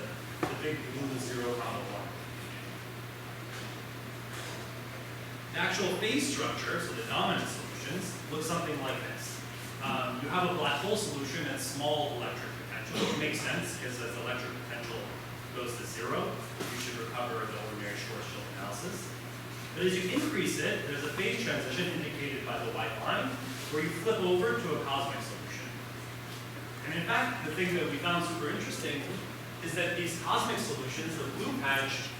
big blue 0, 1. The actual phase structure, so the dominant solutions, look something like this. You have a black hole solution at small electric potential, which makes sense because as electric potential goes to zero, you should recover the ordinary Schwarzschild analysis. But as you increase it, there's a phase transition indicated by the white line, where you flip over to a cosmic solution. And in fact, the thing that we found super interesting is that these cosmic solutions, the blue patch,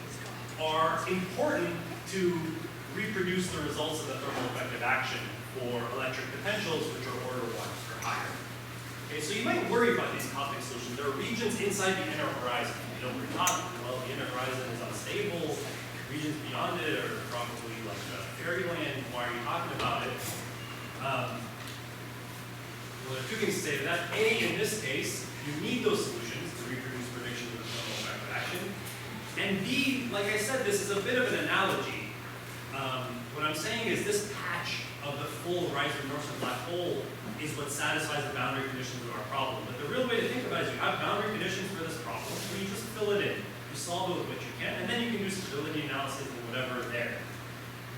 are important to reproduce the results of the thermal effective action for electric potentials which are order 1 or higher. Okay, so you might worry about these cosmic solutions. There are regions inside the inner horizon. You know, we're talking, well, the inner horizon is unstable. Regions beyond it are probably like fairyland. Why are you talking about it? Well, there are 2 things to say to that. A, in this case, you need those solutions to reproduce predictions of the thermal effective action. And B, like I said, this is a bit of an analogy. What I'm saying is this patch of the full Horizon-Norsen black hole is what satisfies the boundary conditions of our problem. But the real way to think about it is you have boundary conditions for this problem, and you just fill it in. You solve it with what you can, and then you can do stability analysis and whatever there.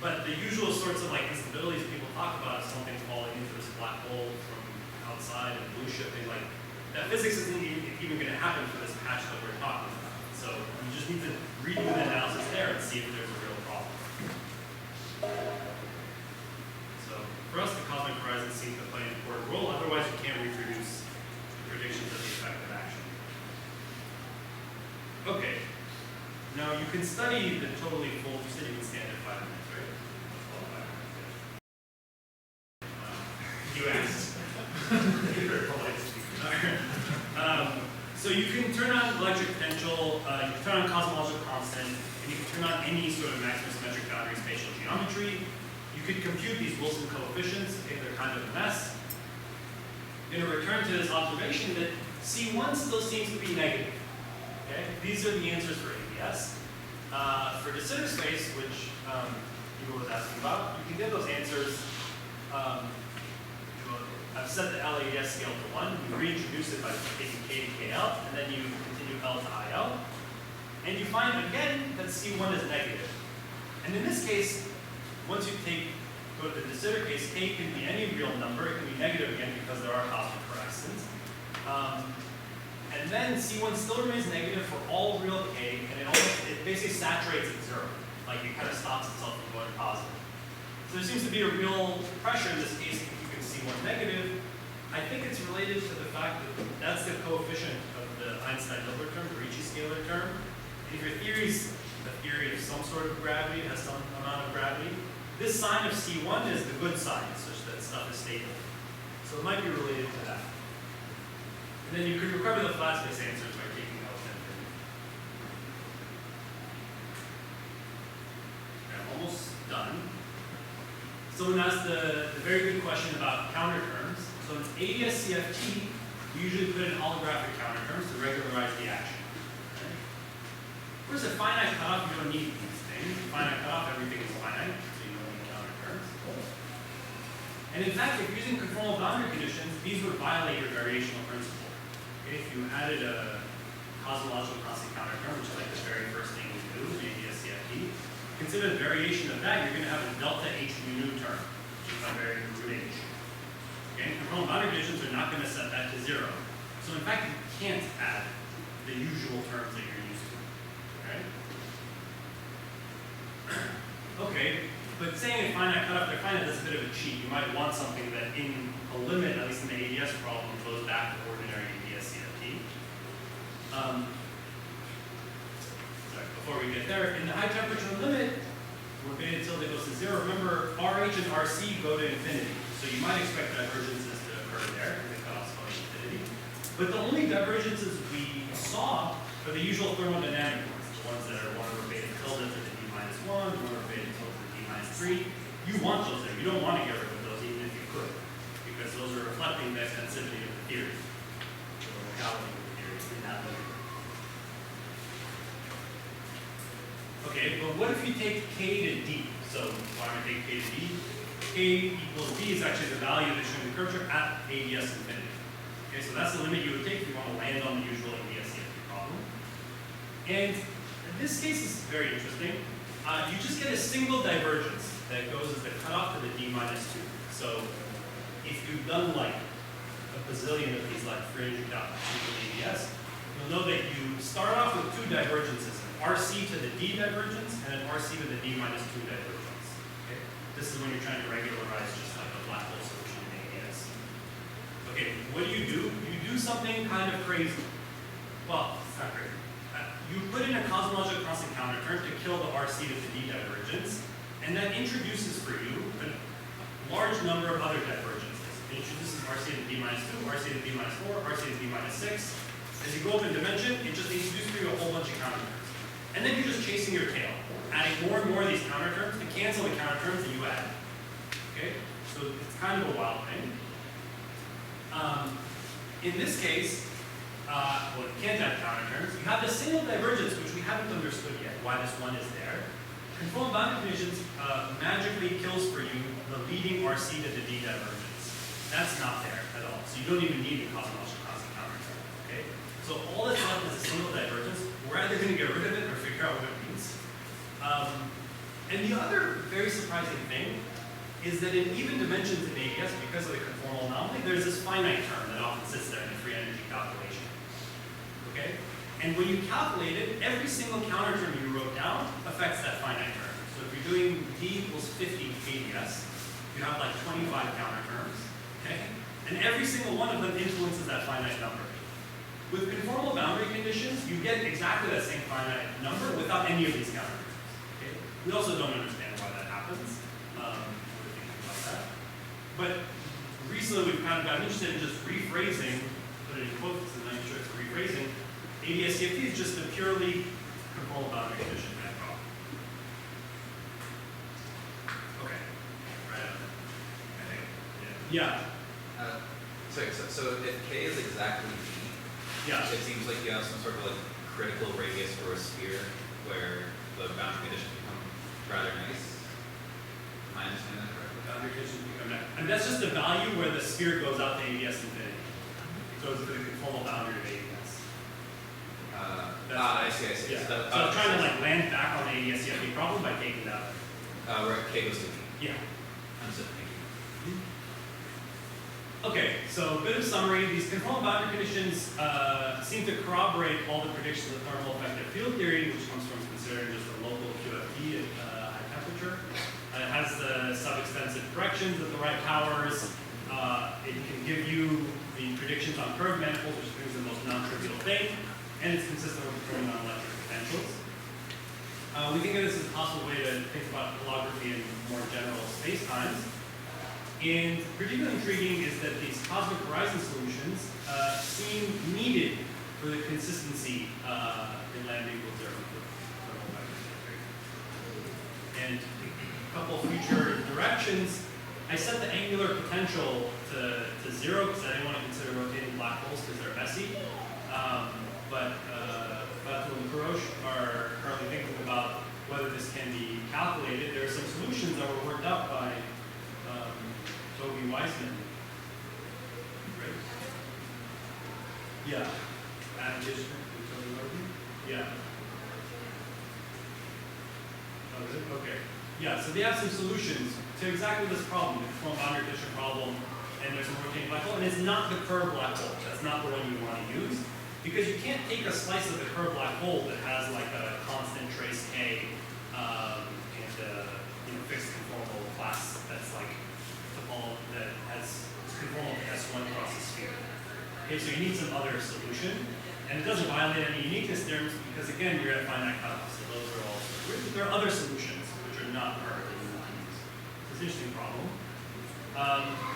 But the usual sorts of like instabilities people talk about is something falling into this black hole from outside and blue shifting, like that physics isn't even going to happen for this patch that we're talking about. So you just need to redo the analysis there and see if there's a real problem. So for us, the cosmic horizon seems to play an important role. Otherwise, you can't reproduce the predictions of the effective action. Okay. Now you can study the totally full. You said you can stand at 5 minutes, right? Well, 5 minutes. You asked. You're very polite. So you can turn on electric potential, you can turn on cosmological constant, and you can turn on any sort of maximum symmetric boundary spatial geometry. You could compute these Wilson coefficients if they're kind of a mess. I'm going to return to this observation that C1 still seems to be negative. Okay? These are the answers for ABS. For de Sitter space, which Hugo was asking about, you can get those answers. I've set the LADS scale to 1. You reintroduce it by taking K to KL, and then you continue L to IL. And you find again that C1 is negative. And in this case, once you go to the de Sitter case, K can be any real number. It can be negative again because there are cosmic horizons. And then C1 still remains negative for all real K, and it basically saturates at 0. Like it kind of stops itself from going positive. So there seems to be a real pressure in this case to keep C1 negative. I think it's related to the fact that that's the coefficient of the Einstein-Hilbert term, the Ricci scalar term. And if your theory's a theory of some sort of gravity, has some amount of gravity, this sign of C1 is the good sign, such that stuff is stable. So it might be related to that. And then you could recover the flat space answers by taking L10. Okay, I'm almost done. Someone asked the very good question about counter terms. So in ADS-CFT, we usually put in holographic counter terms to regularize the action. Okay? Of course, at finite cutoff, you don't need these things. Finite cutoff, everything is finite, so you don't need counter terms. And in fact, if you're using conformal boundary conditions, these would violate your variational principle. Okay? If you added a cosmological constant counter term, which is like the very first thing we do in ADS-CFT, consider the variation of that, you're going to have a delta H mu term, which is by varying root H. Okay, conformal boundary conditions are not going to set that to 0. So in fact, you can't add the usual terms that you're used to. Okay? Okay, but saying a finite cutoff, they're finite, that's a bit of a cheat. You might want something that in a limit, at least in the ADS problem, goes back to ordinary ADS-CFT. Before we get there, in the high temperature limit, when beta tilde goes to 0, remember RH and RC go to infinity. So you might expect divergences to occur there, because the cutoff's going to infinity. But the only divergences we saw are the usual thermodynamic ones, the ones that are 1 over beta tilde to the D-1, 1 over beta tilde to the D-3. You want those there. You don't want to get rid of those even if you could, because those are reflecting the extensivity of the theory, the locality of the theory in that limit. Okay, but what if you take K to D? So why am I taking K to D? K equals D is actually the value that's showing the curvature at ADS infinity. Okay, so that's the limit you would take if you want to land on the usual ADS-CFT problem. And this case is very interesting. You just get a single divergence that goes as the cutoff to the D-2. So if you've done like a bazillion of these like fringe calculations in ADS, you'll know that you start off with two divergences, an RC to the D divergence and an RC to the D minus 2 divergence. Okay? This is when you're trying to regularize just like a black hole solution in ADS. Okay, what do? You do something kind of crazy. Well, it's not crazy. You put in a cosmological constant counter term to kill the RC to the D divergence, and that introduces for you a large number of other divergences. It introduces RC to D minus 2, RC to D minus 4, RC to D minus 6. As you go up in dimension, it just introduces for you a whole bunch of counter terms. And then you're just chasing your tail, adding more and more of these counter terms to cancel the counter terms that you add. Okay? So it's kind of a wild thing. In this case, well, you can't add counter terms. You have the single divergence, which we haven't understood yet, why this one is there. Conformal boundary conditions magically kills for you the leading RC to the D divergence. That's not there at all. So you don't even need the cosmological constant counter term. Okay? So all that's left is a single divergence. We're either going to get rid of it or figure out what it means. And the other very surprising thing is that in even dimensions in ADS, because of the conformal anomaly, there's this finite term that often sits there in the free energy calculation. Okay? And when you calculate it, every single counter term you wrote down affects that finite term. So if you're doing D equals 50 ADS, you have like 25 counter terms. Okay? And every single one of them influences that finite number. With conformal boundary conditions, you get exactly that same finite number without any of these counter terms. Okay? We also don't understand why that happens. We're thinking about that. But recently we've kind of gotten interested in just rephrasing, put it in quotes and I'm sure it's rephrasing, ADS-CFT is just a purely conformal boundary condition kind of problem. Okay. Right on. I think. Yeah. So if K is exactly D, Yeah. it seems like you have some sort of like critical radius for a sphere where the boundary conditions become rather nice. Am I understanding that correctly? Boundary conditions become that. And that's just the value where the sphere goes out to ADS infinity. It goes to the conformal boundary of ADS. I see. Yeah. So, So I'm trying to like land back on the ADS-CFT problem by taking that. where K goes to D. Yeah. Understood, thank you. Okay, so a bit of summary. These conformal boundary conditions seem to corroborate all the predictions of thermal effective field theory, which comes from considering just a local QFT at high temperature. It has the sub-extensive corrections at the right powers. It can give you the predictions on curved manifolds, which brings the most non-trivial thing, and it's consistent with determining non-electric potentials. We think of this as a possible way to think about holography in more general space-times. And particularly intriguing is that these cosmic horizon solutions seem needed for the consistency in lambda equals 0 for thermal vector theory. And a couple of future directions, I set the angular potential to 0 because I didn't want to consider rotating black holes because they're messy. But Bethel and Kurosh are currently thinking about whether this can be calculated. There are some solutions that were worked out by Toby Weissman. Right? Yeah. Adam Gishman, Toby Weissman? Yeah. Oh, is it? Okay. Yeah, so they have some solutions to exactly this problem, the conformal boundary condition problem, and there's a rotating black hole, and it's not the curved black hole. That's not the one you want to use, because you can't take a slice of the curved black hole that has like a constant trace K and fixed conformal class that's like that has conformal to S1 across the sphere. Okay, so you need some other solution, and it doesn't violate any uniqueness terms because again you're at finite cutoffs, so those are all. There are other solutions which are not currently used. It's an interesting problem.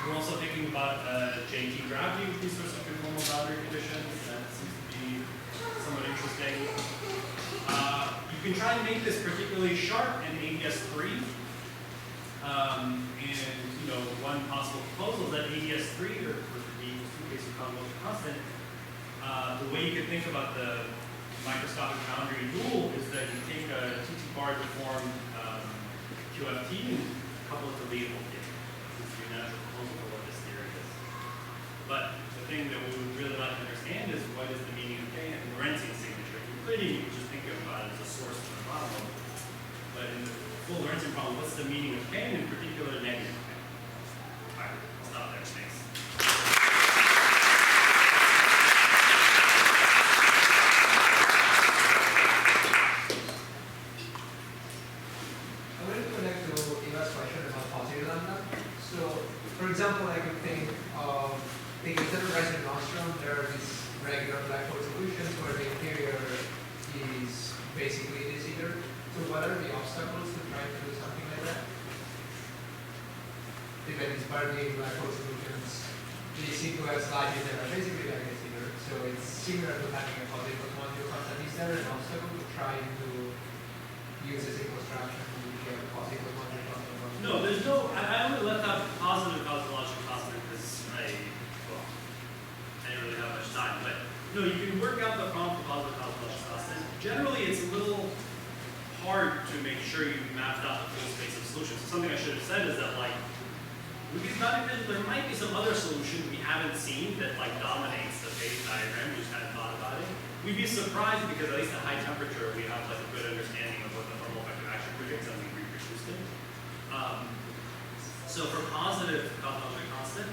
We're also thinking about JT gravity with these sorts of conformal boundary conditions. That seems to be somewhat interesting. You can try and make this particularly sharp in ADS-3. And one possible proposal is that ADS-3, or for the case of convolution constant, the way you could think about the microscopic boundary dual is that you take a TT bar deformed QFT and couple it to Leibniz theory. This is your natural proposal for what this theory is. But the thing that we would really like to understand is what is the meaning of K and the Lorentzian signature. In Euclidean, you can just think about it as a source to the bottom. But in the full Lorentzian problem, what's the meaning of K and in particular negative K? Alright, I'll stop there. Thanks. example, I could think of, instead of rising nostrum, there are these regular black hole solutions where the interior is basically this either. So what are the obstacles to trying to do something like that? Even inspired the black hole solutions, they seem to have sliders that are basically like this either. So it's similar to having a positive module constant. Is there an obstacle to trying to use a single structure to get a positive module constant? No, there's no, I only left out positive cosmological constant because I didn't really have much time. But no, you can work out the problem for positive cosmological constant. Generally, it's a little hard to make sure you mapped out the full space of solutions. So something I should have said is that like, with these boundary conditions, there might be some other solution we haven't seen that like dominates the phase diagram. We just hadn't thought about it. We'd be surprised because at least at high temperature, we have like a good understanding of what the thermal effective action predicts and we reproduced it. So for positive cosmological constant,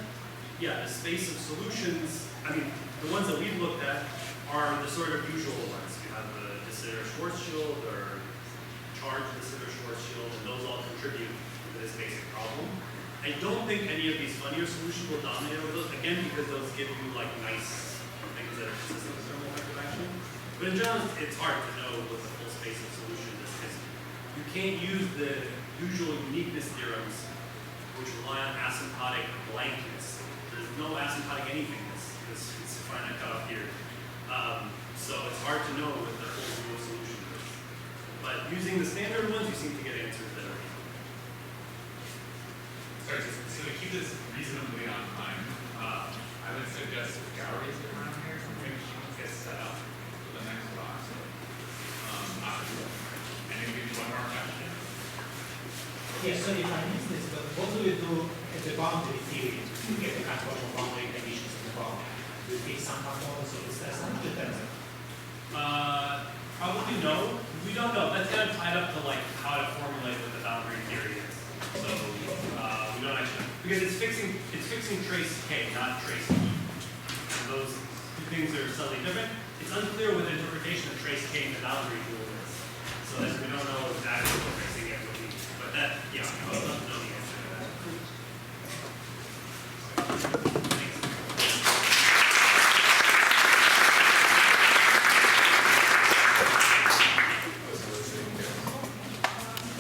yeah, the space of solutions, I mean, the ones that we've looked at are the sort of usual ones. You have the de Sitter-Schwarzschild or charged de Sitter-Schwarzschild, and those all contribute to this basic problem. I don't think any of these funnier solutions will dominate over those, again, because those give you like nice things that are consistent with thermal effective action. But in general, it's hard to know what the full space of solution is, because you can't use the usual uniqueness theorems, which rely on asymptotic blankness. There's no asymptotic anythingness, because it's finite cutoff here. So it's hard to know what the full view of solution is. But using the standard ones, you seem to get answers that are Sorry, so to keep this reasonably on time, I would suggest if galleries are around here, maybe she can get set up for the next box. And then maybe one more question. Yes, so if I miss this, but what do you do at the boundary theory to get the conformal boundary conditions in the problem? Do you take some conformals of the test and determine them? probably no. We don't know. That's kind of tied up to like how to formulate what the boundary theory is. So we don't actually, because it's fixing trace K, not trace E. And those two things are slightly different. It's unclear what the interpretation of trace K in the boundary rule is. So that we don't know exactly what fixing it would be. But that, yeah, I would love to know the